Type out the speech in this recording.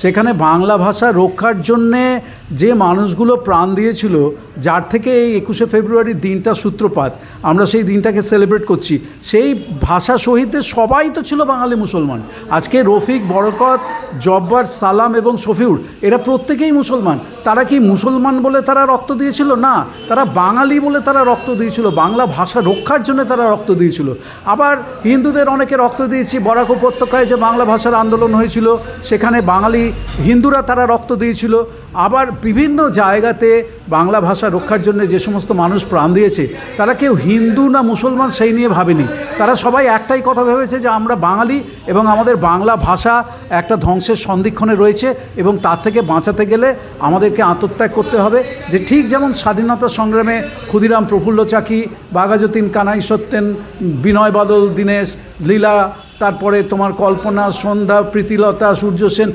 সেখানে বাংলা ভাষা রক্ষার জন্যে যে মানুষগুলো প্রাণ দিয়েছিল, যার থেকে এই 21শে ফেব্রুয়ারির দিনটা সূত্রপাত, আমরা সেই দিনটাকে সেলিব্রেট করছি। সেই ভাষা শহীদদের সবাই তো ছিল বাঙালি মুসলমান। আজকে রফিক, বরকত, জব্বার, সালাম এবং শফিউর এরা প্রত্যেকেই মুসলমান। তারা কি মুসলমান বলে তারা রক্ত দিয়েছিল? না, তারা বাঙালি বলে তারা রক্ত দিয়েছিল, বাংলা ভাষা রক্ষার জন্য তারা রক্ত দিয়েছিল। আবার হিন্দুদের অনেকে রক্ত দিয়েছি, বরাক উপত্যকায় যে বাংলা ভাষার আন্দোলন হয়েছিল সেখানে বাঙালি হিন্দুরা তারা রক্ত দিয়েছিল। আবার বিভিন্ন জায়গাতে বাংলা ভাষা রক্ষার জন্য যে সমস্ত মানুষ প্রাণ দিয়েছে তারা কেউ হিন্দু না মুসলমান সেই নিয়ে ভাবেনি। তারা সবাই একটাই কথা ভেবেছে যে আমরা বাঙালি এবং আমাদের বাংলা ভাষা একটা ধ্বংসের সন্ধিক্ষণে রয়েছে এবং তার থেকে বাঁচাতে গেলে আমাদেরকে আত্মত্যাগ করতে হবে। যে ঠিক যেমন স্বাধীনতা সংগ্রামে ক্ষুদিরাম প্রফুল্ল চাকি, বাঘাযতীন কানাই সত্যেন, বিনয় বাদল দীনেশ, লীলা, তারপরে তোমার কল্পনা, সন্ধ্যা, প্রীতিলতা, সূর্য সেন